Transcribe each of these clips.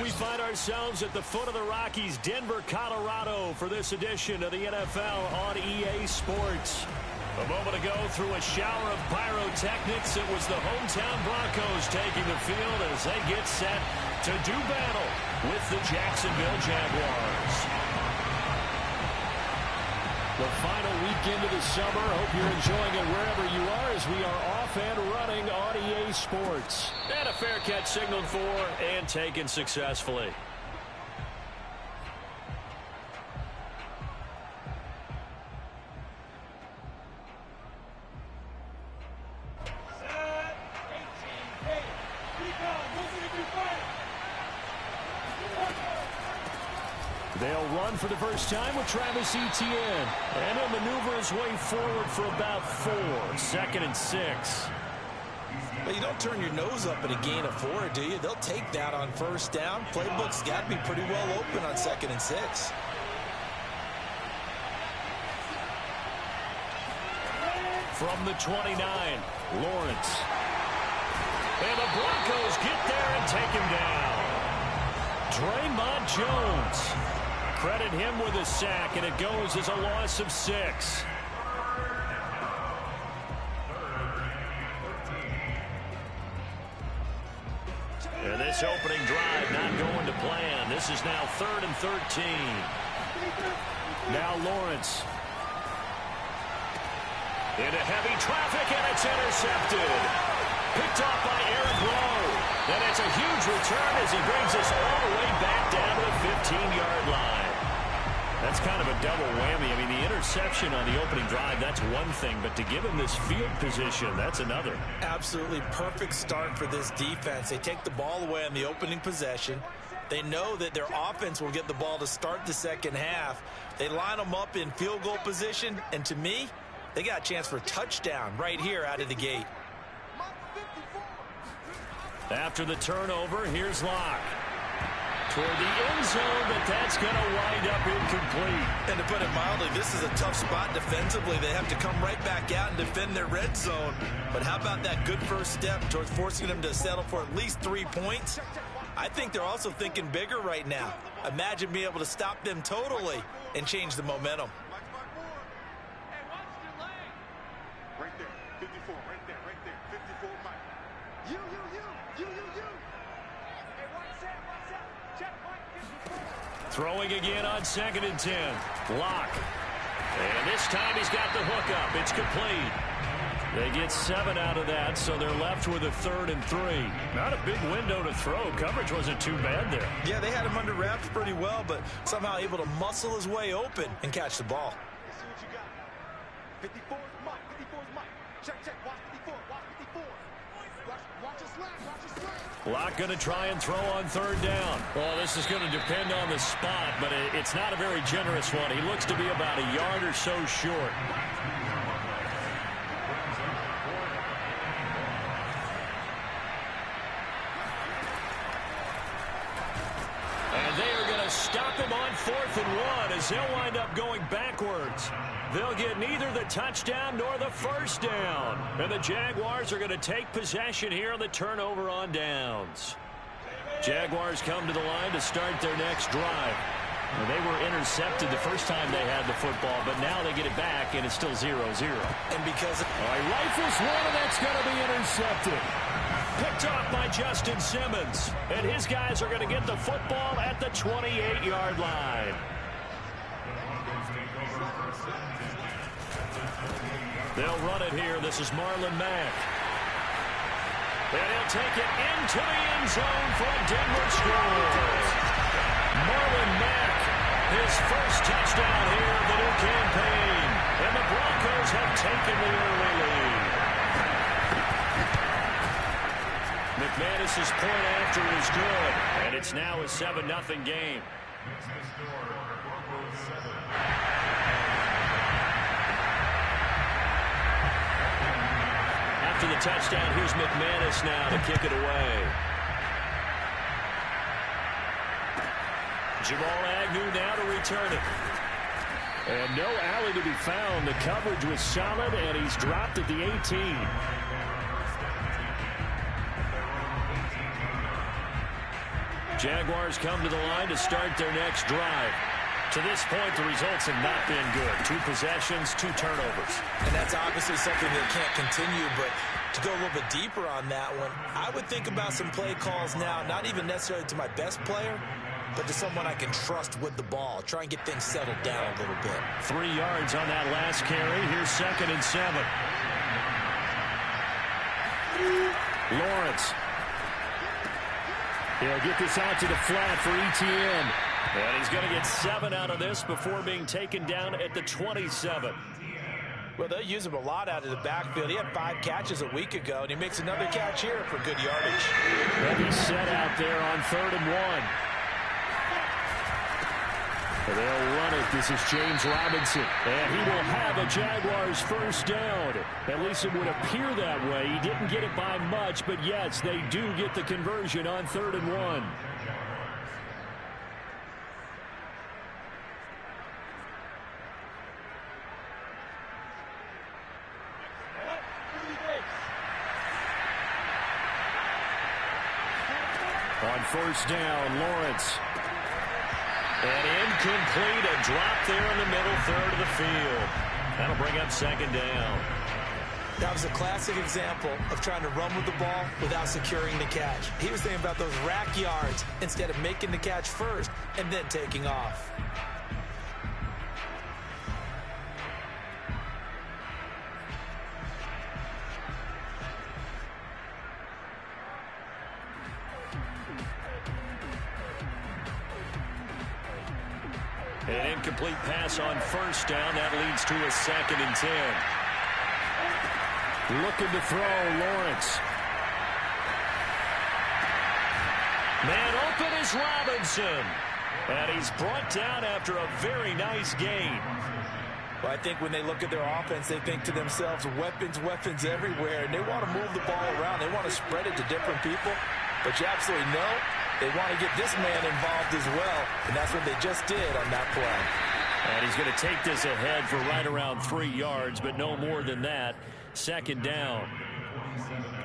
We find ourselves at the foot of the Rockies, Denver, Colorado, for this edition of the NFL on EA Sports. A moment ago, through a shower of pyrotechnics, it was the hometown Broncos taking the field as they get set to do battle with the Jacksonville Jaguars. The final weekend of the summer. Hope you're enjoying it wherever you are as we are off and running on EA Sports. And a fair catch signaled for and taken successfully. They'll run for the first time with Travis Etienne. And he'll maneuver his way forward for about 4. 2nd and 6. But you don't turn your nose up at a gain of 4, do you? They'll take that on first down. Playbook's got to be pretty well open on 2nd and 6. From the 29, Lawrence. And the Broncos get there and take him down. Draymond Jones. Credit him with a sack, and it goes as a loss of 6. And this opening drive not going to plan. This is now 3rd and 13. Now Lawrence. Into heavy traffic, and it's intercepted. Picked off by Eric Rowe. And it's a huge return as he brings us all the way back down to the 15-yard line. That's kind of a double whammy. I mean, the interception on the opening drive, that's one thing. But to give him this field position, that's another. Absolutely perfect start for this defense. They take the ball away on the opening possession. They know that their offense will get the ball to start the second half. They line them up in field goal position. And to me, they got a chance for a touchdown right here out of the gate. After the turnover, here's Locke. Toward the end zone, but that's going to wind up incomplete. And to put it mildly, this is a tough spot defensively. They have to come right back out and defend their red zone. But how about that good first step towards forcing them to settle for at least 3 points? I think they're also thinking bigger right now. Imagine being able to stop them totally and change the momentum. Right there, 54, right there, 54, Mike. You. Hey, watch out. Check Mike, 54. Throwing again on 2nd and 10. Locke. And this time he's got the hook up. It's complete. They get 7 out of that, so they're left with a 3rd and 3. Not a big window to throw. Coverage wasn't too bad there. Yeah, they had him under wraps pretty well, but somehow able to muscle his way open and catch the ball. Let's see what you got. 54 is Mike. Check. Watch 54. Watch his leg. Locke going to try and throw on 3rd down. Well, this is going to depend on the spot, but it's not a very generous one. He looks to be about a yard or so short. And they are going to stop him on 4th and 1 as they'll wind up going backwards. They'll get neither the touchdown nor the first down. And the Jaguars are going to take possession here on the turnover on downs. Jaguars come to the line to start their next drive. Well, they were intercepted the first time they had the football, but now they get it back, and it's still 0-0. And because rifles one, and that's going to be intercepted. Picked off by Justin Simmons. And his guys are going to get the football at the 28-yard line. They'll run it here. This is Marlon Mack. And he'll take it into the end zone for a Denver score. Marlon Mack, his first touchdown here of the new campaign. And the Broncos have taken the early lead. McManus's point after is good. And it's now a 7-0 game. After the touchdown, here's McManus now to kick it away. Jamal Agnew now to return it. And no alley to be found. The coverage was solid, and he's dropped at the 18. Jaguars come to the line to start their next drive. To this point, the results have not been good. 2 possessions, 2 turnovers. And that's obviously something that can't continue, but to go a little bit deeper on that one, I would think about some play calls now, not even necessarily to my best player, but to someone I can trust with the ball. Try and get things settled down a little bit. 3 yards on that last carry. Here's 2nd and 7. Lawrence. He'll get this out to the flat for ETN. And he's going to get 7 out of this before being taken down at the 27. Well, they'll use him a lot out of the backfield. He had 5 catches a week ago, and he makes another catch here for good yardage. And he's set out there on 3rd and 1. And they'll run it. This is James Robinson. And he will have a Jaguars first down. At least it would appear that way. He didn't get it by much, but yes, they do get the conversion on 3rd and 1. On 1st down, Lawrence. And incomplete, a drop there in the middle 3rd of the field. That'll bring up 2nd down. That was a classic example of trying to run with the ball without securing the catch. He was thinking about those rack yards instead of making the catch first and then taking off. An incomplete pass on 1st down. That leads to a 2nd and 10. Looking to throw, Lawrence. Man open is Robinson. And he's brought down after a very nice gain. Well, I think when they look at their offense, they think to themselves, weapons, weapons everywhere. And they want to move the ball around. They want to spread it to different people. But you absolutely know they want to get this man involved as well. And that's what they just did on that play. And he's going to take this ahead for right around 3 yards, but no more than that. 2nd down.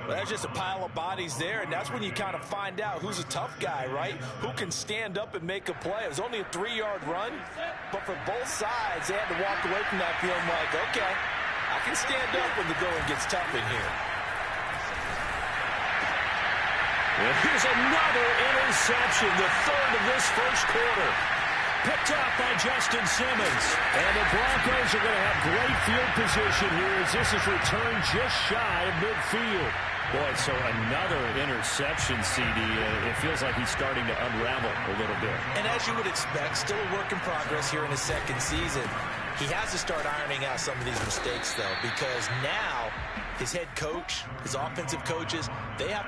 Well, that's just a pile of bodies there, and that's when you kind of find out who's a tough guy, right? Who can stand up and make a play. It was only a 3-yard run, but for both sides, they had to walk away from that feeling like, okay, I can stand up when the going gets tough in here. And here's another interception, the 3rd of this first quarter. Picked up by Justin Simmons. And the Broncos are going to have great field position here as this is returned just shy of midfield. Boy, so another interception, CD. It feels like he's starting to unravel a little bit. And as you would expect, still a work in progress here in his 2nd season. He has to start ironing out some of these mistakes, though, because now his head coach, his offensive coaches, they have...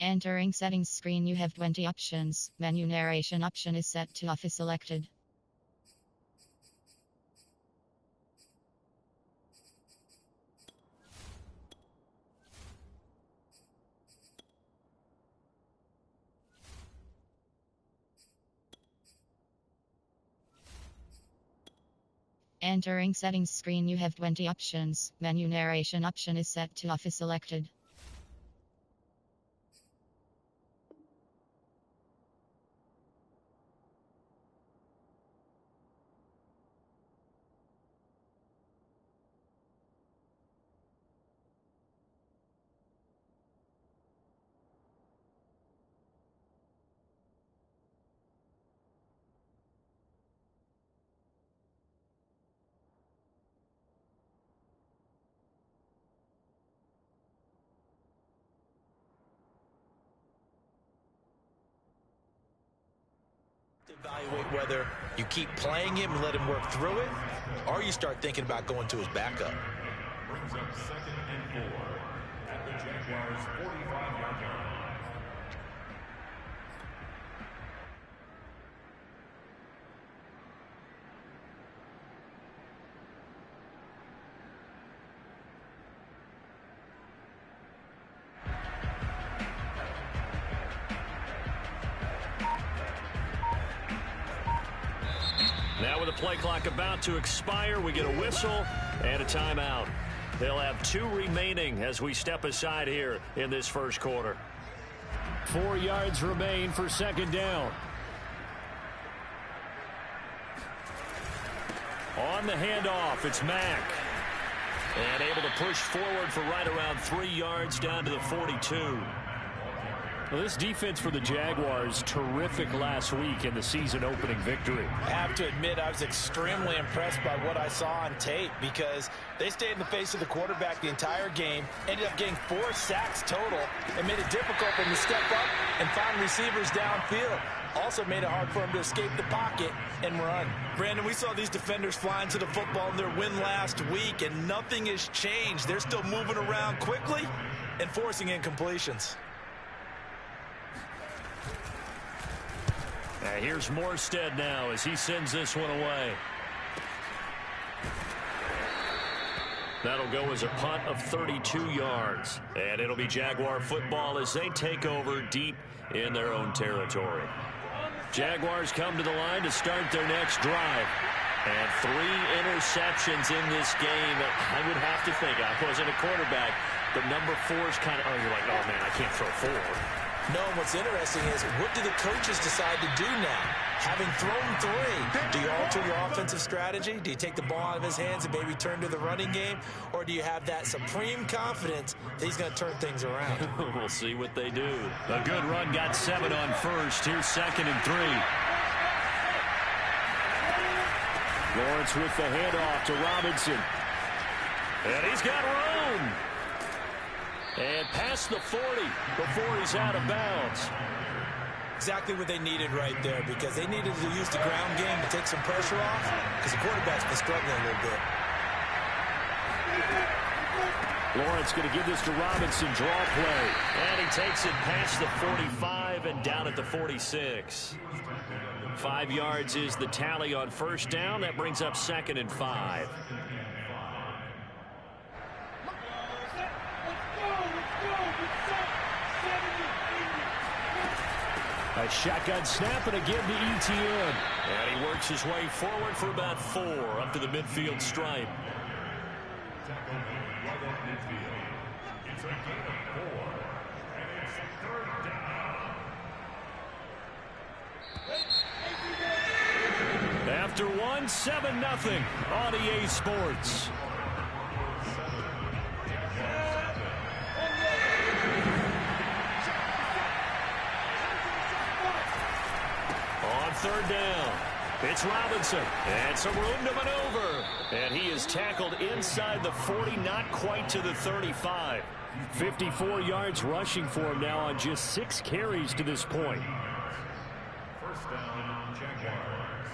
Entering settings screen, you have 20 options. Menu narration option is set to off is selected. Entering settings screen, you have 20 options. Menu narration option is set to off is selected. Evaluate whether you keep playing him and let him work through it, or you start thinking about going to his backup. Brings up 2nd and 4 at the Jaguars' 45-yard line. the play clock about to expire. We get a whistle and a timeout. They'll have 2 remaining as we step aside here in this first quarter. 4 yards remain for second down. On the handoff, it's Mack. And able to push forward for right around 3 yards down to the 42. Well, this defense for the Jaguars, terrific last week in the season-opening victory. I have to admit, I was extremely impressed by what I saw on tape because they stayed in the face of the quarterback the entire game, ended up getting 4 sacks total, and made it difficult for him to step up and find receivers downfield. Also made it hard for him to escape the pocket and run. Brandon, we saw these defenders flying to the football in their win last week, and nothing has changed. They're still moving around quickly and forcing incompletions. Here's Morstead now as he sends this one away. That'll go as a punt of 32 yards. And it'll be Jaguar football as they take over deep in their own territory. Jaguars come to the line to start their next drive. And 3 interceptions in this game. I would have to think, I wasn't a quarterback, but number 4 is kind of, you're like, oh man, I can't throw 4. No, and what's interesting is, what do the coaches decide to do now? Having thrown 3, do you alter your offensive strategy? Do you take the ball out of his hands and maybe turn to the running game? Or do you have that supreme confidence that he's going to turn things around? We'll see what they do. A good run, got 7 on first. Here's 2nd and 3. Lawrence with the handoff to Robinson. And he's got room. And past the 40 before he's out of bounds. Exactly what they needed right there, because they needed to use the ground game to take some pressure off, because the quarterback's been struggling a little bit. Lawrence going to give this to Robinson, draw play. And he takes it past the 45 and down at the 46. 5 yards is the tally on first down. That brings up 2nd and 5. A shotgun snap and a give to ETN. And he works his way forward for about 4 up to the midfield stripe. It's a gain of 4, and it's 3rd down. After 1, 7-0 on EA Sports. On 3rd down, it's Robinson, and some room to maneuver. And he is tackled inside the 40, not quite to the 35. 54 yards rushing for him now on just 6 carries to this point. First down, Jaguars.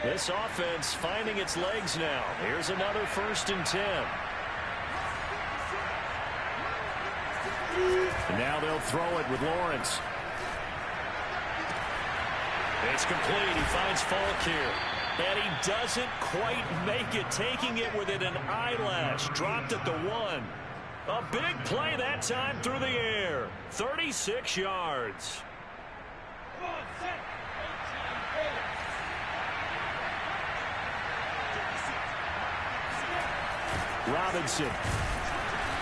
This offense finding its legs now. Here's another 1st and 10. And now they'll throw it with Lawrence. It's complete. He finds Falk here. And he doesn't quite make it, taking it within an eyelash. Dropped at the 1. A big play that time through the air. 36 yards. Robinson.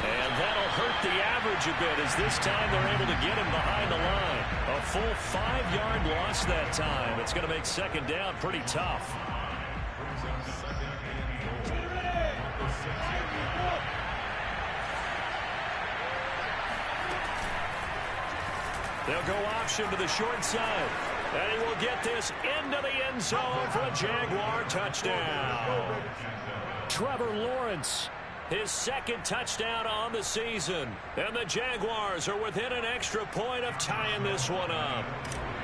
And that'll hurt the average a bit, as this time they're able to get him behind the line. A full 5-yard loss that time. It's going to make 2nd down pretty tough. They'll go option to the short side. And he will get this into the end zone for a Jaguar touchdown. Trevor Lawrence, his 2nd touchdown on the season. And the Jaguars are within an extra point of tying this one up.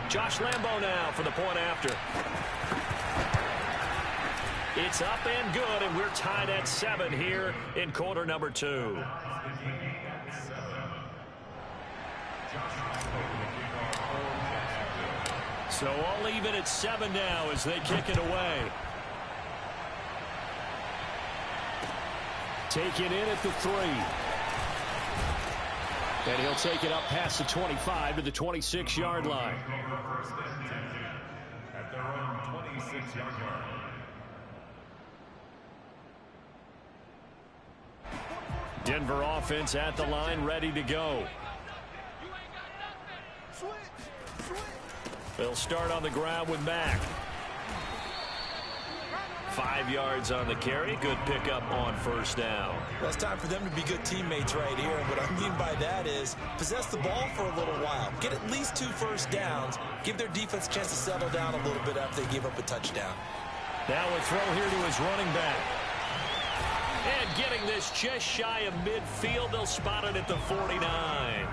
Josh Lambo now for the point after. It's up and good, and we're tied at 7 here in quarter number 2. So all even at 7 now as they kick it away. Take it in at the 3. And he'll take it up past the 25 to the 26-yard line. At their own 26-yard line. Denver offense at the line, ready to go. They'll start on the ground with Mack. 5 yards on the carry. Good pickup on first down. Well, it's time for them to be good teammates right here. And what I mean by that is possess the ball for a little while. Get at least 2 first downs. Give their defense a chance to settle down a little bit after they give up a touchdown. Now a throw here to his running back. And getting this just shy of midfield. They'll spot it at the 49.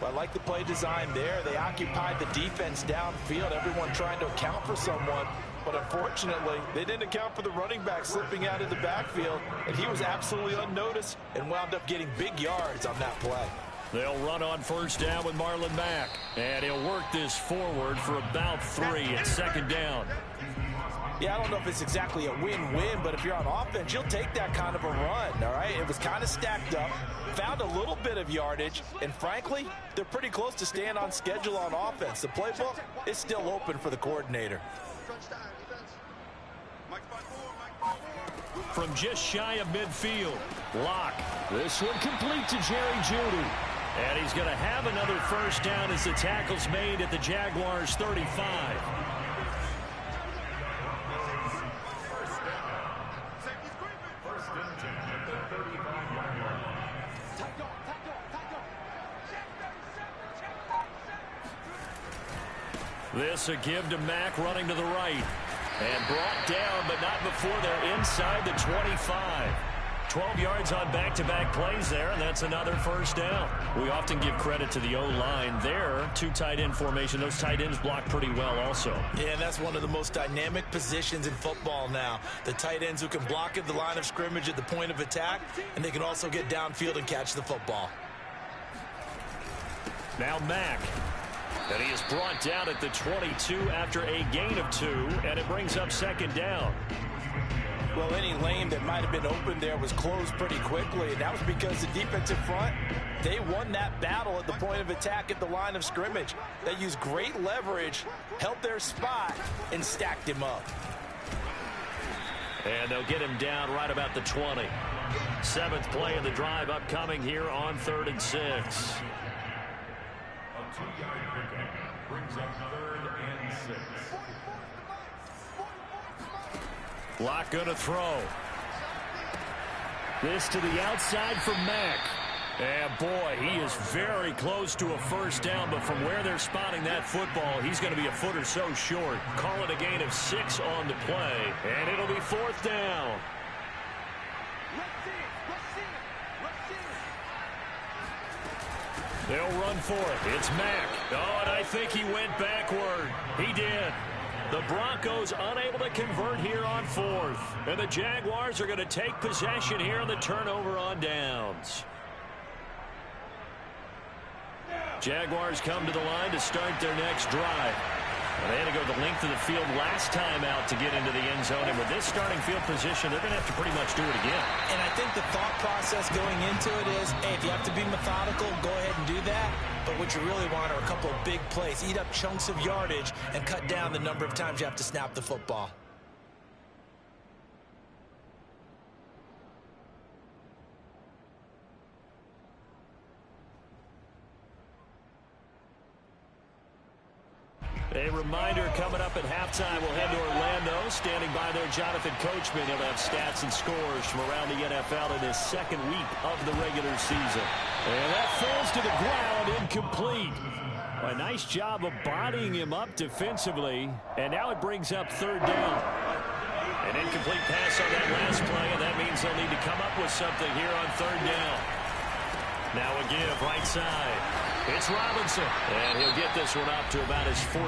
Well, I like the play design there. They occupied the defense downfield. Everyone trying to account for someone. But unfortunately, they didn't account for the running back slipping out of the backfield. And he was absolutely unnoticed and wound up getting big yards on that play. They'll run on first down with Marlon Mack. And he'll work this forward for about 3 at second down. Yeah, I don't know if it's exactly a win-win, but if you're on offense, you'll take that kind of a run, all right? It was kind of stacked up, found a little bit of yardage, and frankly, they're pretty close to staying on schedule on offense. The playbook is still open for the coordinator. From just shy of midfield, Locke. This one complete to Jerry Jeudy. And he's going to have another first down as the tackle's made at the Jaguars' 35. This a give to Mack running to the right. And brought down, but not before they're inside the 25. 12 yards on back-to-back plays there, and that's another first down. We often give credit to the O-line there. 2 tight end formation. Those tight ends block pretty well also. Yeah, and that's one of the most dynamic positions in football now. The tight ends who can block at the line of scrimmage at the point of attack, and they can also get downfield and catch the football. Now Mack. And he is brought down at the 22 after a gain of 2, and it brings up second down. Well, any lane that might have been open there was closed pretty quickly, and that was because the defensive front, they won that battle at the point of attack at the line of scrimmage. They used great leverage, held their spot, and stacked him up. And they'll get him down right about the 20. 7th play of the drive upcoming here on 3rd and 6. A 2-yard pickup brings up 3rd and 6. Locke going to throw. This to the outside for Mack. And boy, he is very close to a first down, but from where they're spotting that football, he's going to be a foot or so short. Call it a gain of 6 on the play, and it'll be 4th down. They'll run for it. It's Mack. Oh, and I think he went backward. He did. The Broncos unable to convert here on 4th. And the Jaguars are going to take possession here on the turnover on downs. Jaguars come to the line to start their next drive. Well, they had to go the length of the field last time out to get into the end zone. And with this starting field position, they're going to have to pretty much do it again. And I think the thought process going into it is, hey, if you have to be methodical, go ahead and do that. But what you really want are a couple of big plays. Eat up chunks of yardage and cut down the number of times you have to snap the football. A reminder coming up at halftime, we'll head to Orlando. Standing by there, Jonathan Coachman. He'll have stats and scores from around the NFL in his 2nd week of the regular season. And that falls to the ground, incomplete. A nice job of bodying him up defensively. And now it brings up 3rd down. An incomplete pass on that last play, and that means they'll need to come up with something here on 3rd down. Now a give, right side. It's Robinson, and he'll get this one up to about his 14.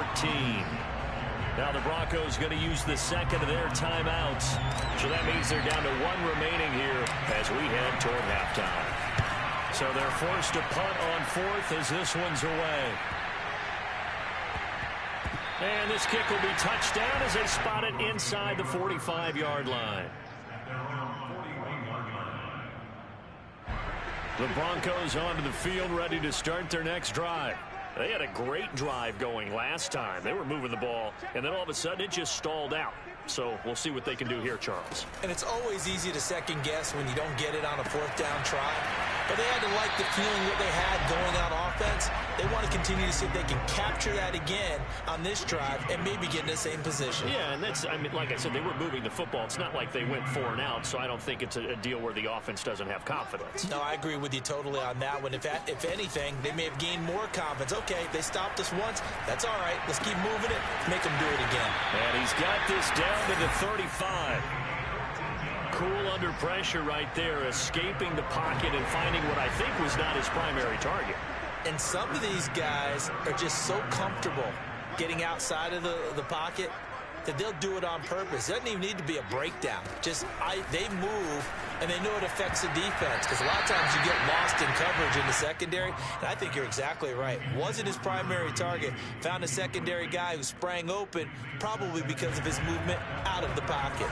Now the Broncos going to use the 2nd of their timeouts. So that means they're down to 1 remaining here as we head toward halftime. So they're forced to punt on 4th as this one's away. And this kick will be touchdown as they spot it inside the 45-yard line. The Broncos onto the field, ready to start their next drive. They had a great drive going last time. They were moving the ball, and then all of a sudden it just stalled out. So we'll see what they can do here, Charles. And it's always easy to second guess when you don't get it on a fourth down try. But they had to like the feeling that they had going on offense. They want to continue to see if they can capture that again on this drive and maybe get in the same position. Yeah, and that's, I mean, like I said, they were moving the football. It's not like they went 4 and out, so I don't think it's a deal where the offense doesn't have confidence. No, I agree with you totally on that one. If anything, they may have gained more confidence. Okay, they stopped us once. That's all right. Let's keep moving it. Make them do it again. And he's got this down to the 35. Cool under pressure right there, escaping the pocket and finding what I think was not his primary target. And some of these guys are just so comfortable getting outside of the pocket that they'll do it on purpose. It doesn't even need to be a breakdown. They move, and they know it affects the defense, because a lot of times you get lost in coverage in the secondary, and I think you're exactly right. Wasn't his primary target. Found a secondary guy who sprang open, probably because of his movement out of the pocket.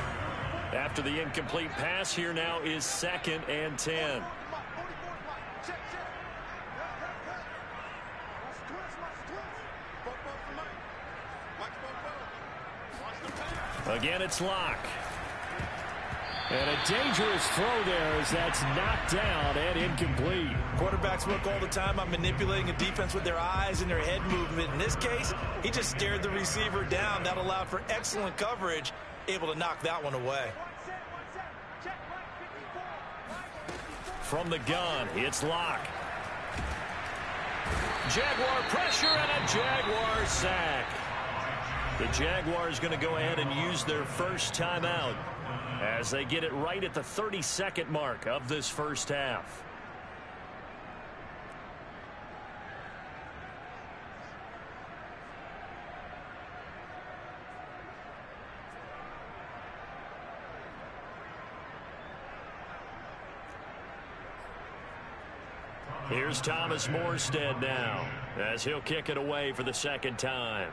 After the incomplete pass, here now is 2nd and 10. Again, it's Locke. And a dangerous throw there as that's knocked down and incomplete. Quarterbacks work all the time on manipulating a defense with their eyes and their head movement. In this case, he just stared the receiver down. That allowed for excellent coverage, able to knock that one away. From the gun, it's Locke. Jaguar pressure and a Jaguar sack. The Jaguars going to go ahead and use their first timeout as they get it right at the 32nd mark of this first half. Here's Thomas Morstead now as he'll kick it away for the second time.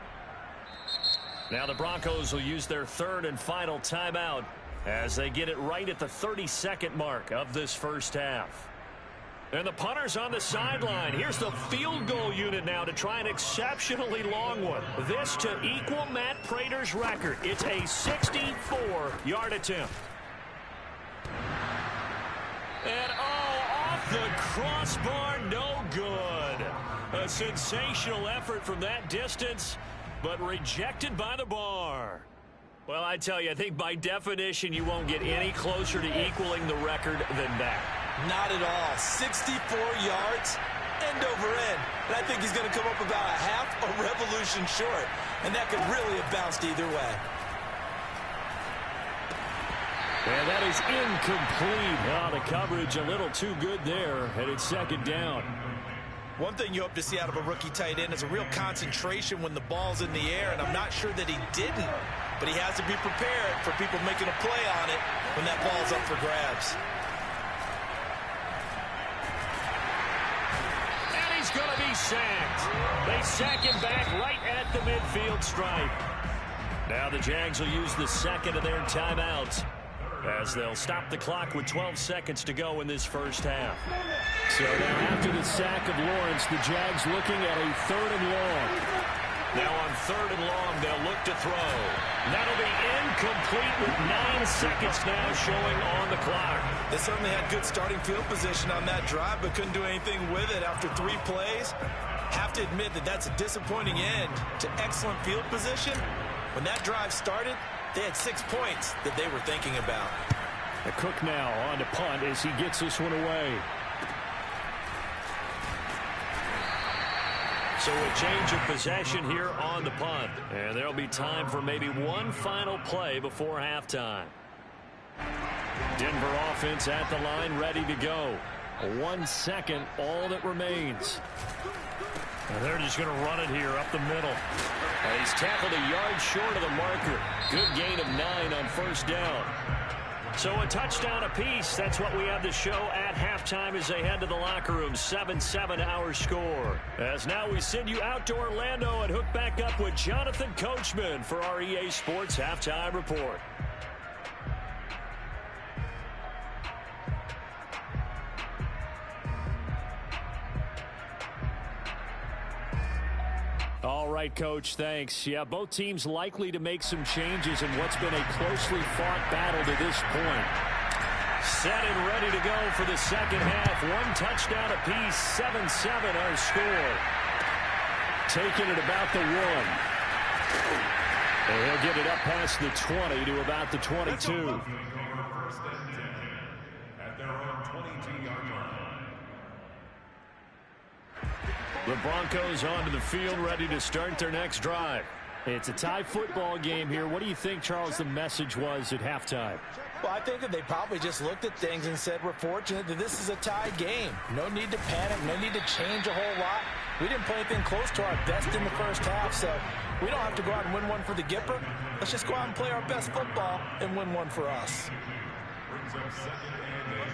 Now the Broncos will use their third and final timeout as they get it right at the 32nd mark of this first half. And the punter's on the sideline. Here's the field goal unit now to try an exceptionally long one. This to equal Matt Prater's record. It's a 64-yard attempt. And off the crossbar, no good. A sensational effort from that distance, but rejected by the bar. Well, I tell you, I think by definition you won't get any closer to equaling the record than that. Not at all. 64 yards, end over end. And I think he's going to come up about a half a revolution short. And that could really have bounced either way. And that is incomplete. Oh, the coverage a little too good there, and it's second down. One thing you hope to see out of a rookie tight end is a real concentration when the ball's in the air, and I'm not sure that he didn't, but he has to be prepared for people making a play on it when that ball's up for grabs. And he's going to be sacked. They sack him back right at the midfield stripe. Now the Jags will use the second of their timeouts as they'll stop the clock with 12 seconds to go in this first half. So now after the sack of Lawrence, the Jags looking at a 3rd and long. Now on 3rd and long, they'll look to throw. That'll be incomplete with 9 seconds now showing on the clock. They certainly had good starting field position on that drive, but couldn't do anything with it after 3 plays. Have to admit that that's a disappointing end to excellent field position. When that drive started, they had 6 points that they were thinking about. The Cook now on to punt as he gets this one away. So a change of possession here on the punt. And there'll be time for maybe one final play before halftime. Denver offense at the line, ready to go. 1 second, all that remains. And they're just going to run it here up the middle. And he's tackled a yard short of the marker. Good gain of 9 on first down. So a touchdown apiece. That's what we have to show at halftime as they head to the locker room. 7-7 our score. As now we send you out to Orlando and hook back up with Jonathan Coachman for our EA Sports Halftime Report. All right, Coach, thanks. Yeah, both teams likely to make some changes in what's been a closely fought battle to this point. Set and ready to go for the second half. One touchdown apiece, 7-7 our score. Taking it about the 1. And he'll get it up past the 20 to about the 22. The Broncos onto the field, ready to start their next drive. It's a tie football game here. What do you think, Charles, the message was at halftime? Well, I think that they probably just looked at things and said, we're fortunate that this is a tie game. No need to panic, no need to change a whole lot. We didn't play anything close to our best in the first half, so we don't have to go out and win one for the Gipper. Let's just go out and play our best football and win one for us. Brings up second and 8.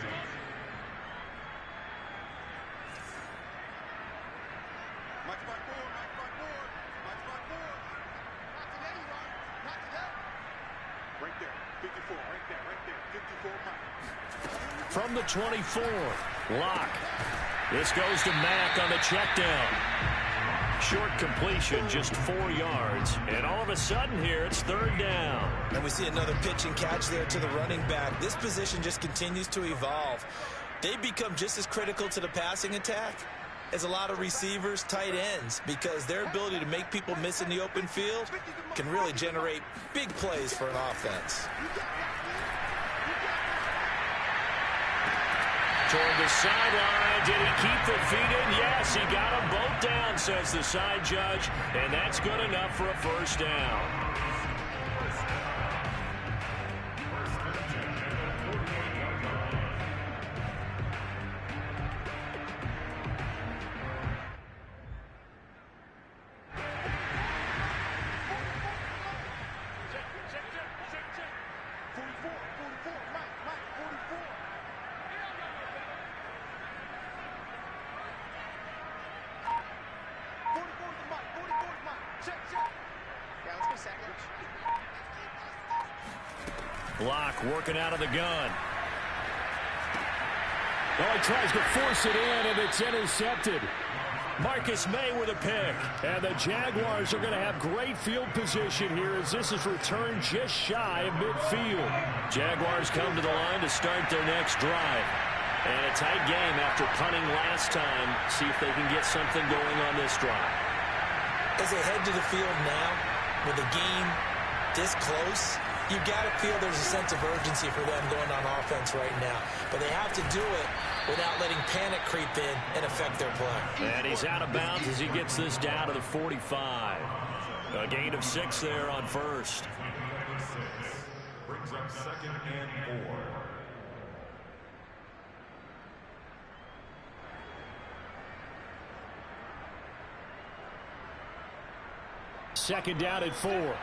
Right there, 54, right there, 54 Mike. From the 24, Locke. This goes to Mack on the check down. Short completion, just 4 yards. And all of a sudden here, it's 3rd down. And we see another pitch and catch there to the running back. This position just continues to evolve. They become just as critical to the passing attack as a lot of receivers, tight ends, because their ability to make people miss in the open field can really generate big plays for an offense. Toward the sideline, did he keep the feet in? Yes, he got them both down, says the side judge, and that's good enough for a 1st down. Locke working out of the gun. Oh, he tries to force it in, and it's intercepted. Marcus May with a pick. And the Jaguars are going to have great field position here as this is returned just shy of midfield. Jaguars come to the line to start their next drive. And a tight game after punting last time. See if they can get something going on this drive. As they head to the field now, with the game this close, you've got to feel there's a sense of urgency for them going on offense right now. But they have to do it without letting panic creep in and affect their play. And he's out of bounds as he gets this down to the 45. A gain of 6 there on 1st. Brings up 2nd and 4. Second down at 4.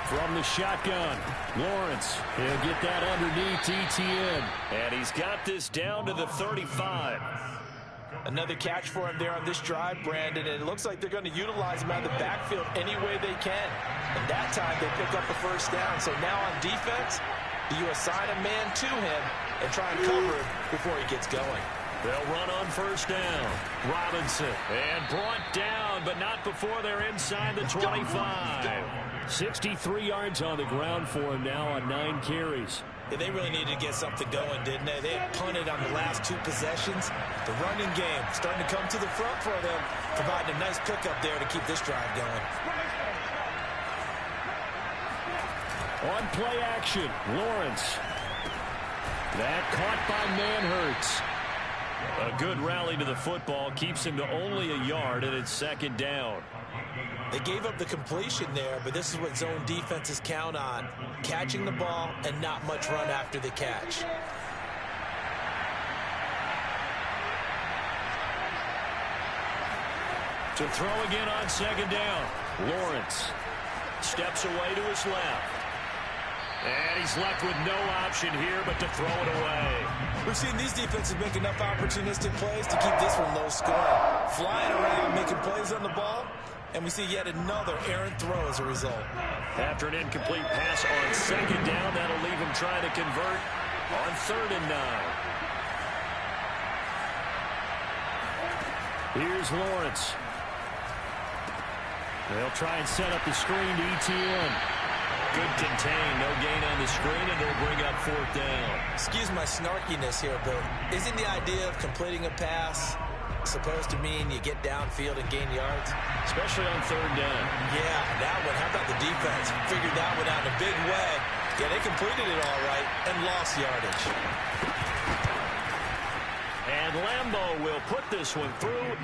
From the shotgun, Lawrence. He'll get that underneath ETN. And he's got this down to the 35. Another catch for him there on this drive, Brandon, and it looks like they're going to utilize him out of the backfield any way they can. And that time they pick up the 1st down. So now on defense, you assign a man to him and try and cover him before he gets going. They'll run on 1st down. Robinson. And brought down, but not before they're inside the 25. 63 yards on the ground for him now on 9 carries. Yeah, they really needed to get something going, didn't they? They had punted on the last 2 possessions. The running game starting to come to the front for them, providing a nice pickup there to keep this drive going. On play action, Lawrence. That caught by Manhertz. A good rally to the football keeps him to only a yard, and it's 2nd down. They gave up the completion there, but this is what zone defenses count on. Catching the ball and not much run after the catch. To throw again on 2nd down. Lawrence steps away to his left. And he's left with no option here but to throw it away. We've seen these defenses make enough opportunistic plays to keep this one low scoring. Flying around, making plays on the ball, and we see yet another errant throw as a result. After an incomplete pass on 2nd down, that'll leave him trying to convert on 3rd and 9. Here's Lawrence. They'll try and set up the screen to ETN. Good contain, no gain on the screen, and it'll bring up 4th down. Excuse my snarkiness here, but isn't the idea of completing a pass supposed to mean you get downfield and gain yards? Especially on 3rd down. Yeah, that one. How about the defense? Figured that one out in a big way. Yeah, they completed it all right and lost yardage. And Lambeau will put this one through,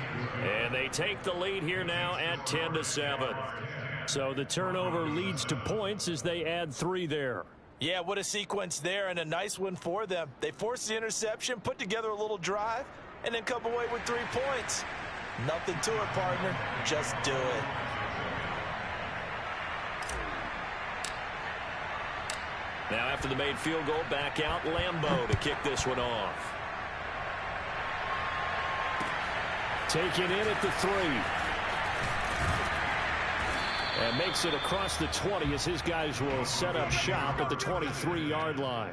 and they take the lead here now at 10-7. So the turnover leads to points as they add 3 there. Yeah, what a sequence there, and a nice one for them. They forced the interception, put together a little drive, and then come away with 3 points. Nothing to it, partner. Just do it. Now after the made field goal, back out Lambeau to kick this one off. Taken in at the 3. And makes it across the 20 as his guys will set up shop at the 23-yard line.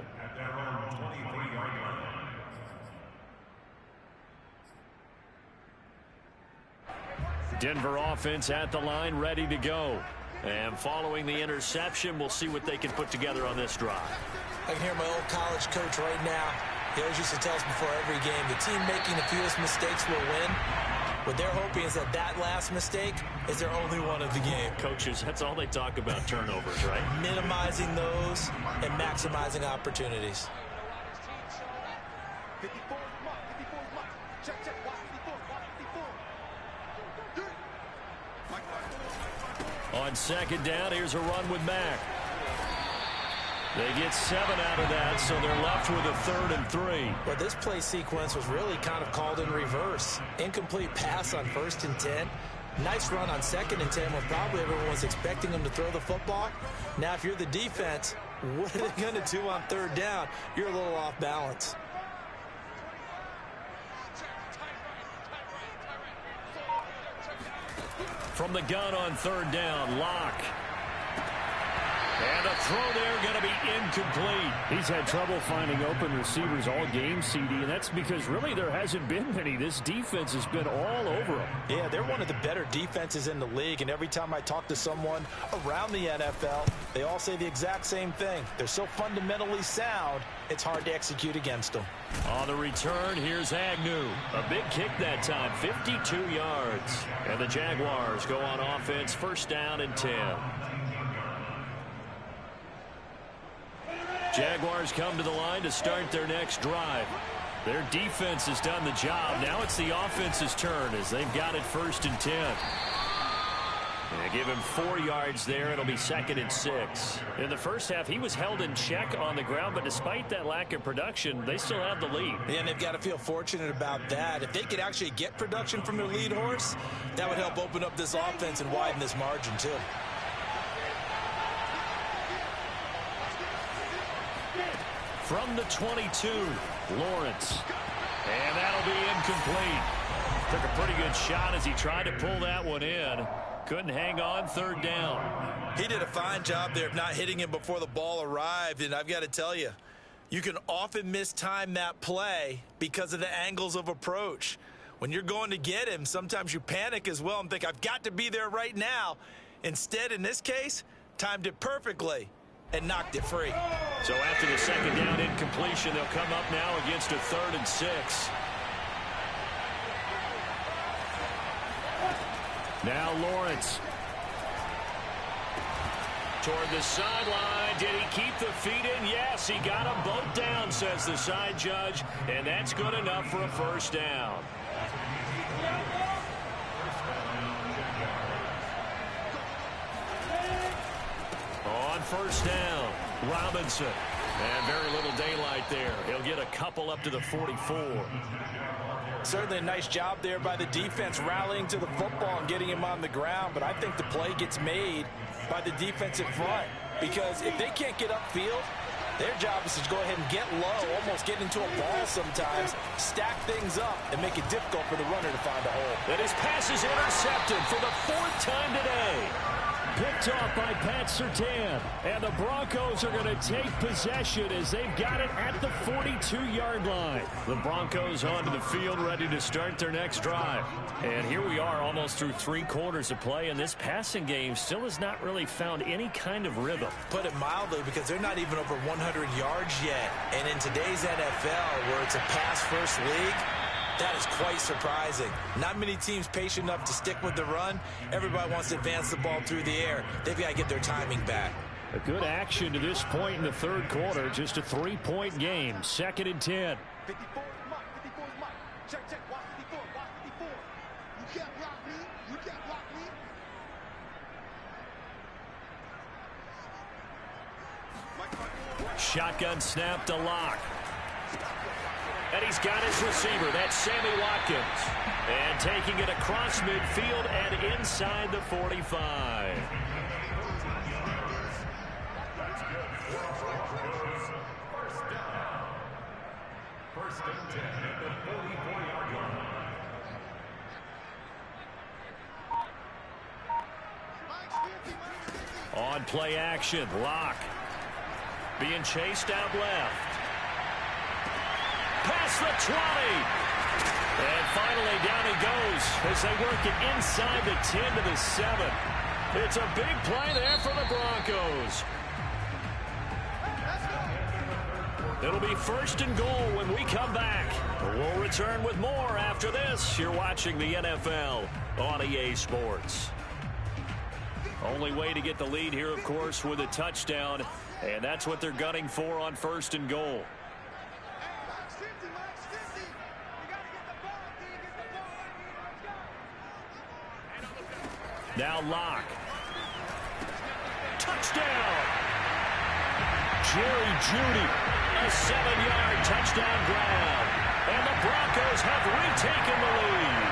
Denver offense at the line, ready to go. And following the interception, we'll see what they can put together on this drive. I can hear my old college coach right now. He always used to tell us before every game, the team making the fewest mistakes will win. What they're hoping is that last mistake is their only one of the game. Coaches, that's all they talk about, turnovers, right? Minimizing those and maximizing opportunities. 54 is Mike. 54 is Mike. Check, check. Watch 54. Watch 54. On 2nd down, here's a run with Mack. They get 7 out of that, so they're left with a 3rd and 3. But this play sequence was really kind of called in reverse. Incomplete pass on 1st and 10. Nice run on 2nd and 10 when probably everyone was expecting them to throw the football. Now, if you're the defense, what are they going to do on 3rd down? You're a little off balance. From the gun on 3rd down, Locke. And a throw there going to be incomplete. He's had trouble finding open receivers all game, CD, and that's because really there hasn't been many. This defense has been all over them. Yeah, they're one of the better defenses in the league, and every time I talk to someone around the NFL, they all say the exact same thing. They're so fundamentally sound, it's hard to execute against them. On the return, here's Agnew. A big kick that time, 52 yards. And the Jaguars go on offense, 1st down and 10. Jaguars come to the line to start their next drive. Their defense has done the job. Now it's the offense's turn as they've got it 1st and 10. They give him 4 yards there. It'll be 2nd and 6. In the first half, he was held in check on the ground, but despite that lack of production, they still have the lead. Yeah, and they've got to feel fortunate about that. If they could actually get production from their lead horse, that would help open up this offense and widen this margin, too. From the 22, Lawrence. And that'll be incomplete. Took a pretty good shot as he tried to pull that one in. Couldn't hang on 3rd down. He did a fine job there of not hitting him before the ball arrived, and I've got to tell you, you can often mistime that play because of the angles of approach. When you're going to get him, sometimes you panic as well and think, I've got to be there right now. Instead, in this case, timed it perfectly and knocked it free. So after the 2nd down incompletion, they'll come up now against a 3rd and 6. Now Lawrence. Toward the sideline. Did he keep the feet in? Yes, he got them both down, says the side judge. And that's good enough for a 1st down. On 1st down, Robinson. And very little daylight there. He'll get a couple up to the 44. Certainly a nice job there by the defense rallying to the football and getting him on the ground, but I think the play gets made by the defensive front because if they can't get upfield, their job is to go ahead and get low, almost get into a ball sometimes, stack things up, and make it difficult for the runner to find a hole. And his pass is intercepted for the 4th time today. Picked off by Pat Surtain. And the Broncos are going to take possession as they've got it at the 42-yard line. The Broncos onto the field ready to start their next drive. And here we are almost through 3 quarters of play, and this passing game still has not really found any kind of rhythm. Put it mildly, because they're not even over 100 yards yet. And in today's NFL, where it's a pass-first league, that is quite surprising. Not many teams patient enough to stick with the run. Everybody wants to advance the ball through the air. They've got to get their timing back. A good action to this point in the third quarter. Just a 3-point game. 2nd and 10. 54 is Mike. 54 is Mike. Check, check. Watch 54. Watch 54. You can't block me. You can't block me. Shotgun snap to Locke. And he's got his receiver. That's Sammy Watkins. And taking it across midfield and inside the 45. First and 10 at the 44-yard line. On play action, Locke. Being chased out left. Past the 20. And finally down he goes as they work it inside the 10 to the 7. It's a big play there for the Broncos. It'll be 1st and goal when we come back. We'll return with more after this. You're watching the NFL on EA Sports. Only way to get the lead here, of course, with a touchdown. And that's what they're gunning for on 1st and goal. Now Locke. Touchdown! Jerry Jeudy. A 7-yard touchdown grab. And the Broncos have retaken the lead.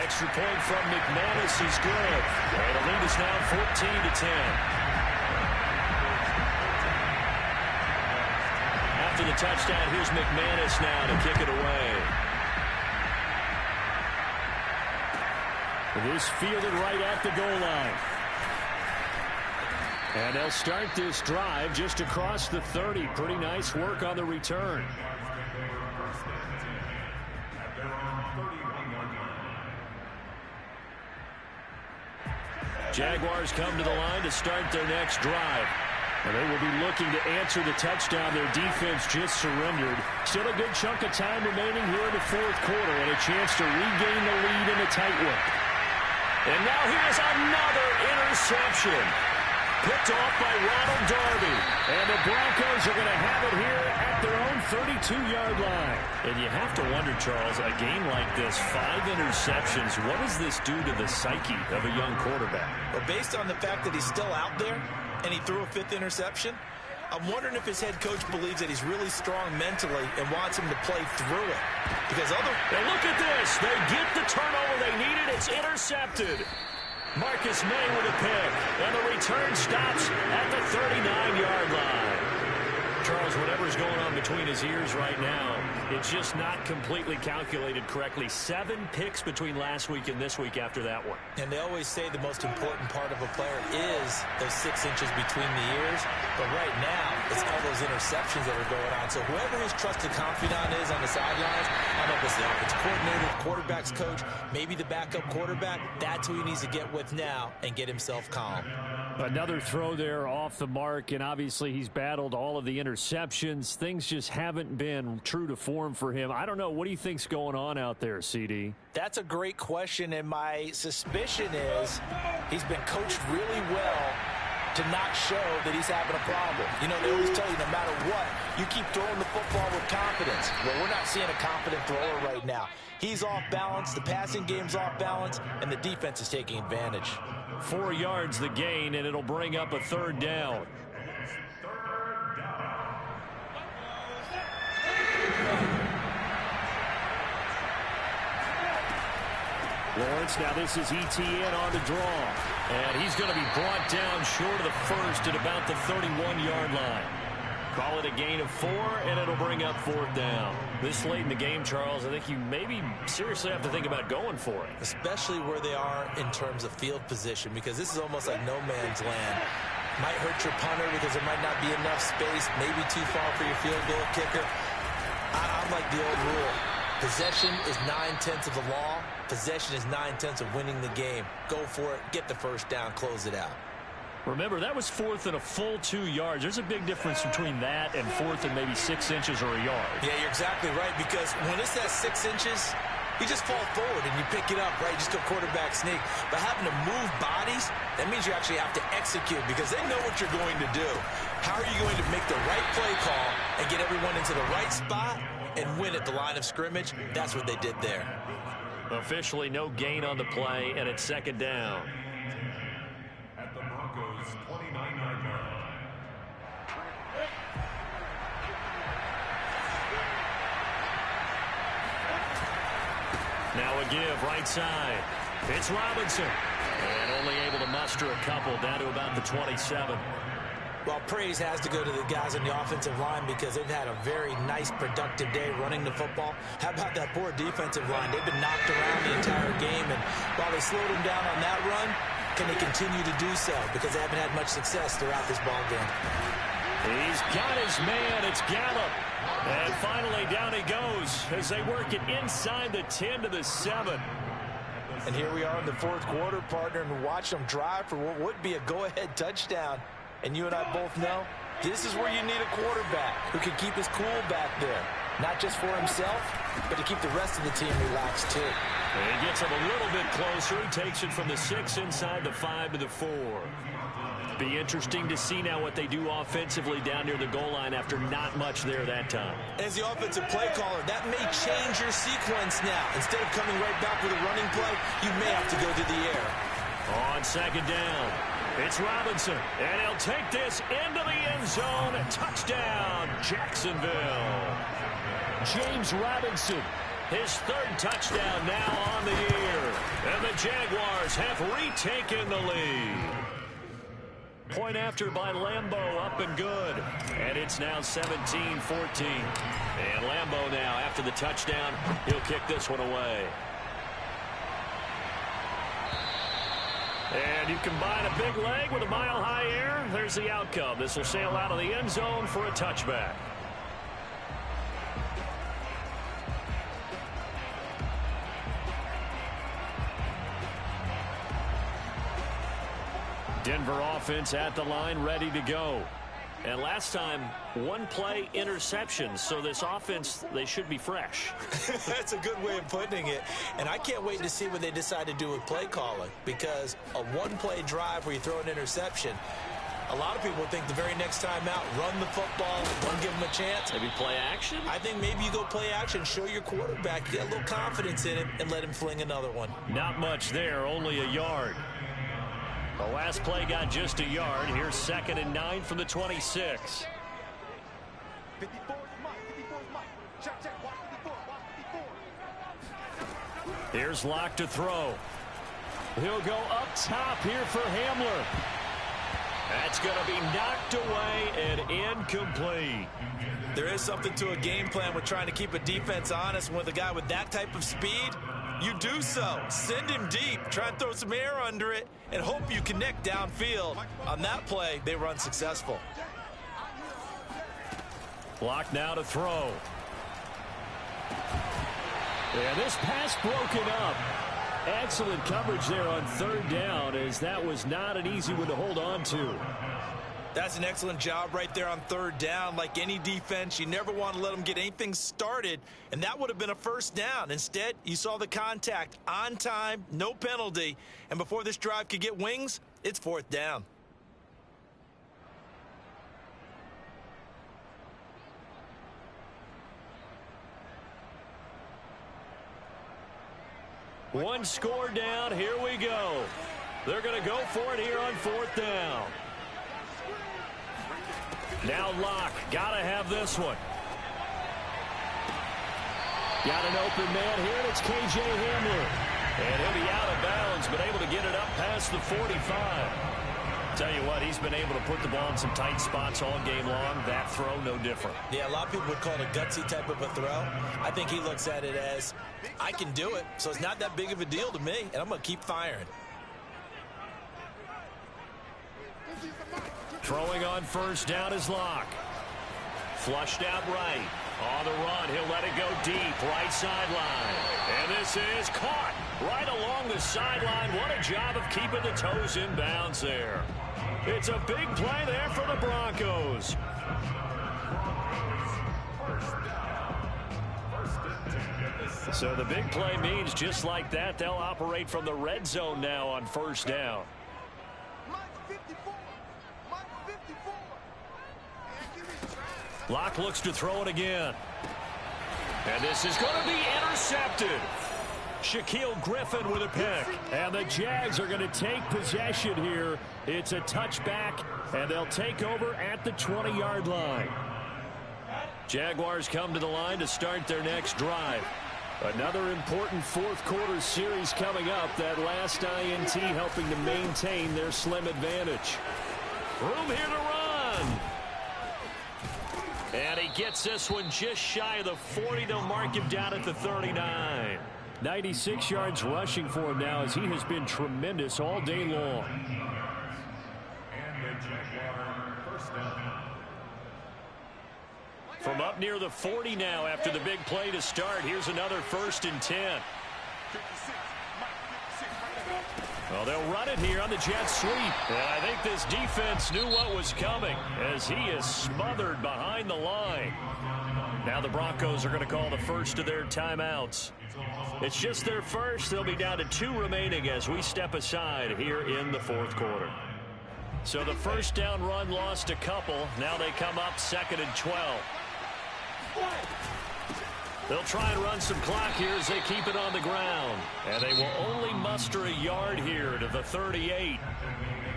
Extra point from McManus is good. And the lead is now 14-10. After the touchdown, here's McManus now to kick it away. This fielded right at the goal line. And they'll start this drive just across the 30. Pretty nice work on the return. Jaguars come to the line to start their next drive. And they will be looking to answer the touchdown their defense just surrendered. Still a good chunk of time remaining here in the 4th quarter and a chance to regain the lead in a tight one. And now here's another interception. Picked off by Ronald Darby. And the Broncos are going to have it here at their own 32-yard line. And you have to wonder, Charles, a game like this, 5 interceptions, what does this do to the psyche of a young quarterback? Well, based on the fact that he's still out there and he threw a 5th interception, I'm wondering if his head coach believes that he's really strong mentally and wants him to play through it. Because and look at this. They get the turnover they needed. It's intercepted. Marcus May with a pick. And the return stops at the 39-yard line. Charles, whatever's going on between his ears right now, it's just not completely calculated correctly. 7 picks between last week and this week after that one. And they always say the most important part of a player is those 6 inches between the ears. But right now, it's all those interceptions that are going on. So whoever his trusted confidant is on the sidelines, I don't know if it's the offensive coordinator, quarterback's coach, maybe the backup quarterback, that's who he needs to get with now and get himself calm. Another throw there off the mark, and obviously he's battled all of the interceptions. Things just haven't been true to form for him. I don't know. What do you think's going on out there, CD? That's a great question, and my suspicion is he's been coached really well to not show that he's having a problem. You know, they always tell you no matter what, you keep throwing the football with confidence. Well, we're not seeing a confident thrower right now. He's off balance, the passing game's off balance, and the defense is taking advantage. 4 yards the gain, and it'll bring up a 3rd down. Lawrence, now this is ETN on the draw. And he's going to be brought down short of the 1st at about the 31-yard line. Call it a gain of 4, and it'll bring up 4th down. This late in the game, Charles, I think you maybe seriously have to think about going for it. Especially where they are in terms of field position, because this is almost like no man's land. Might hurt your punter because there might not be enough space, maybe too far for your field goal kicker. I'm like the old rule. Possession is 9/10 of the law. Possession is 9/10 of winning the game. Go for it, get the first down, close it out. Remember, that was 4th and a full 2 yards. There's a big difference between that and 4th and maybe 6 inches or a yard. Yeah, you're exactly right, because when it's that 6 inches, you just fall forward and you pick it up, right? You just go quarterback sneak. But having to move bodies, that means you actually have to execute because they know what you're going to do. How are you going to make the right play call and get everyone into the right spot and win at the line of scrimmage? That's what they did there. Officially no gain on the play, and it's 2nd down. At the Broncos' 29-yard line. Now a give right side. It's Robinson. And only able to muster a couple down to about the 27. Well, praise has to go to the guys on the offensive line because they've had a very nice, productive day running the football. How about that poor defensive line? They've been knocked around the entire game, and while they slowed them down on that run, can they continue to do so? Because they haven't had much success throughout this ball game. He's got his man. It's Gallup. And finally, down he goes as they work it inside the 10 to the 7. And here we are in the 4th quarter, partner, and watch them drive for what would be a go-ahead touchdown. And you and I both know this is where you need a quarterback who can keep his cool back there. Not just for himself, but to keep the rest of the team relaxed, too. And he gets him a little bit closer. He takes it from the 6 inside the 5 to the 4. Be interesting to see now what they do offensively down near the goal line after not much there that time. As the offensive play caller, that may change your sequence now. Instead of coming right back with a running play, you may have to go to the air. On 2nd down, it's Robinson, and he'll take this into the end zone. Touchdown, Jacksonville. James Robinson, his 3rd touchdown now on the year. And the Jaguars have retaken the lead. Point after by Lambeau, up and good. And it's now 17-14. And Lambeau now, after the touchdown, he'll kick this one away. And you combine a big leg with a mile-high air, there's the outcome. This will sail out of the end zone for a touchback. Denver offense at the line, ready to go. And last time, 1-play interception. So this offense, they should be fresh. That's a good way of putting it. And I can't wait to see what they decide to do with play calling. Because a 1-play drive where you throw an interception, a lot of people think the very next time out, run the football, don't give them a chance. Maybe play action? I think maybe you go play action, show your quarterback, get a little confidence in him, and let him fling another one. Not much there, only a yard. The last play got just a yard. Here's 2nd and 9 from the 26. 54 is Mike. 54 is Mike. Check, check. Watch 54. Watch 54. Here's Locke to throw. He'll go up top here for Hamler. That's going to be knocked away and incomplete. There is something to a game plan with trying to keep a defense honest. With a guy with that type of speed, you do so. Send him deep. Try and throw some air under it and hope you connect downfield. On that play, they run successful. Locke now to throw. And this pass broken up. Excellent coverage there on 3rd down, as that was not an easy one to hold on to. That's an excellent job right there on 3rd down. Like any defense, you never want to let them get anything started, and that would have been a 1st down. Instead, you saw the contact on time, no penalty, and before this drive could get wings, it's 4th down. One score down. Here we go. They're going to go for it here on 4th down. Now Locke. Got to have this one. Got an open man here, and it's K.J. Hamler. And he'll be out of bounds, but able to get it up past the 45. Tell you what, he's been able to put the ball in some tight spots all game long. That throw, no different. Yeah, a lot of people would call it a gutsy type of a throw. I think he looks at it as, I can do it, so it's not that big of a deal to me, and I'm going to keep firing. Throwing on first down is Locke. Flushed out right. On the run, he'll let it go deep, right sideline. And this is caught right along the sideline. What a job of keeping the toes in bounds there. It's a big play there for the Broncos. So the big play means just like that, they'll operate from the red zone now on first down. Locke looks to throw it again. And this is going to be intercepted. Shaquille Griffin with a pick. And the Jags are going to take possession here. It's a touchback, and they'll take over at the 20-yard line. Jaguars come to the line to start their next drive. Another important fourth-quarter series coming up. That last INT helping to maintain their slim advantage. Room here to run. And he gets this one just shy of the 40. They'll mark him down at the 39. 96 yards rushing for him now as he has been tremendous all day long. And the Jaguar first down. From up near the 40 now after the big play to start. Here's another 1st and 10. Well, they'll run it here on the jet sweep. And I think this defense knew what was coming as he is smothered behind the line. Now the Broncos are going to call the first of their timeouts. It's just their first. They'll be down to 2 remaining as we step aside here in the fourth quarter. So the first down run lost a couple. Now they come up 2nd and 12. They'll try and run some clock here as they keep it on the ground. And they will only muster a yard here to the 38.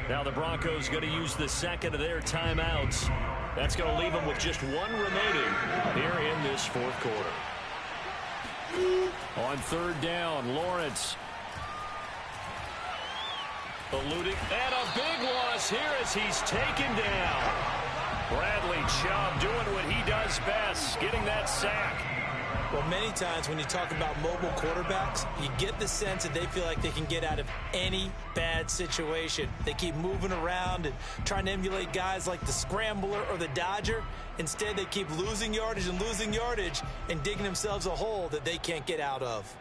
Now the Broncos going to use the second of their timeouts. That's going to leave them with just 1 remaining here in this fourth quarter. On 3rd down, Lawrence. Eluding. And a big loss here as he's taken down. Bradley Chubb doing what he does best, getting that sack. Well, many times when you talk about mobile quarterbacks, you get the sense that they feel like they can get out of any bad situation. They keep moving around and trying to emulate guys like the Scrambler or the Dodger. Instead, they keep losing yardage and digging themselves a hole that they can't get out of.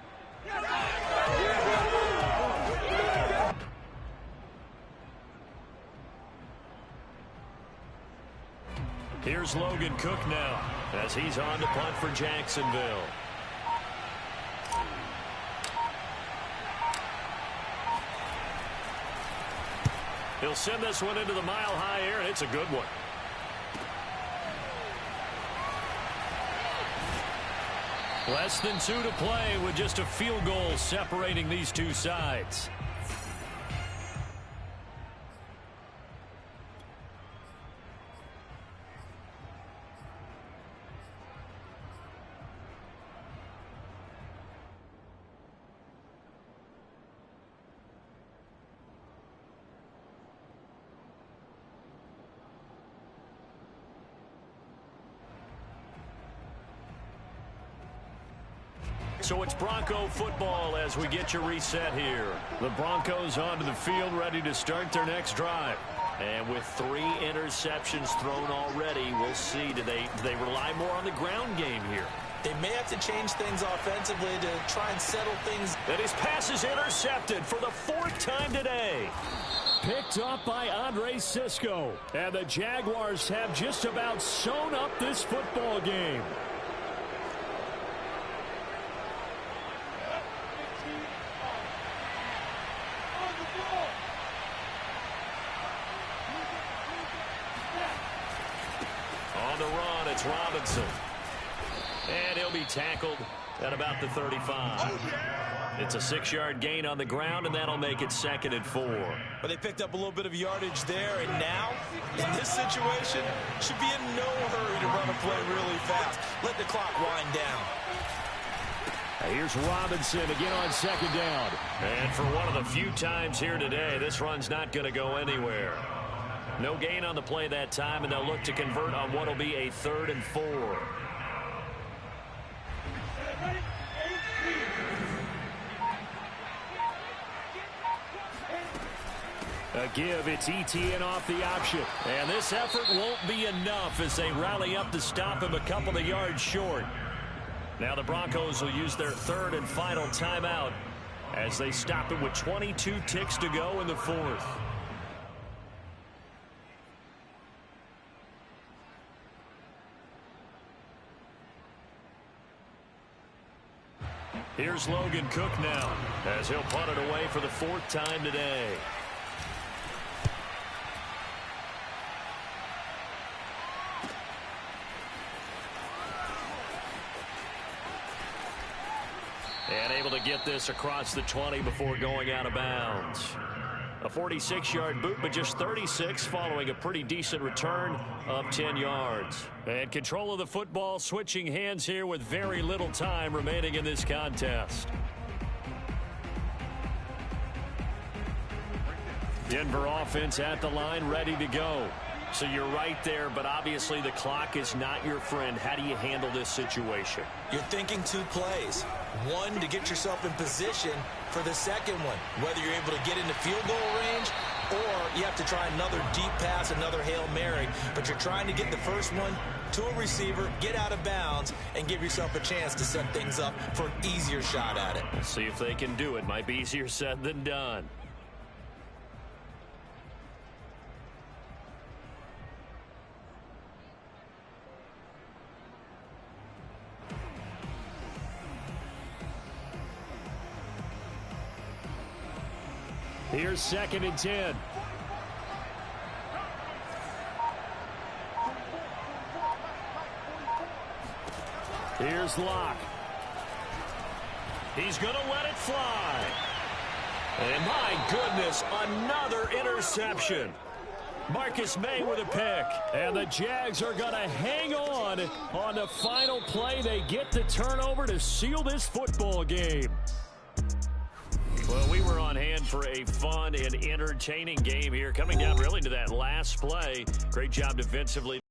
Here's Logan Cook now as he's on to punt for Jacksonville. He'll send this one into the mile-high air, and it's a good one. Less than 2 to play with just a field goal separating these two sides. So it's Bronco football as we get you reset here. The Broncos onto the field ready to start their next drive. And with 3 interceptions thrown already, we'll see. Do they rely more on the ground game here? They may have to change things offensively to try and settle things. And his pass is intercepted for the 4th time today. Picked up by Andre Sisco. And the Jaguars have just about sewn up this football game. On the run, it's Robinson. And he'll be tackled at about the 35. It's a 6-yard gain on the ground, and that'll make it 2nd and 4. But they picked up a little bit of yardage there, and now, in this situation, should be in no hurry to run a play really fast. Let the clock wind down. Here's Robinson again on 2nd down. And for one of the few times here today, this run's not going to go anywhere. No gain on the play that time, and they'll look to convert on what will be a 3rd and 4. A give, it's ETN off the option. And this effort won't be enough as they rally up to stop him a couple of yards short. Now the Broncos will use their 3rd and final timeout as they stop him with 22 ticks to go in the 4th. Here's Logan Cook now as he'll punt it away for the 4th time today. And able to get this across the 20 before going out of bounds. A 46-yard boot, but just 36 following a pretty decent return of 10 yards. And control of the football switching hands here with very little time remaining in this contest. Denver offense at the line, ready to go. So you're right there, but obviously the clock is not your friend. How do you handle this situation? You're thinking 2 plays. One, to get yourself in position for the second one, whether you're able to get into field goal range or you have to try another deep pass, another Hail Mary. But you're trying to get the first one to a receiver, get out of bounds, and give yourself a chance to set things up for an easier shot at it. We'll see if they can do it. Might be easier said than done. Here's 2nd and 10. Here's Locke. He's going to let it fly. And my goodness, another interception. Marcus May with a pick. And the Jags are going to hang on the final play. They get the turnover to seal this football game. Well, we were on hand for a fun and entertaining game here, coming down really to that last play. Great job defensively.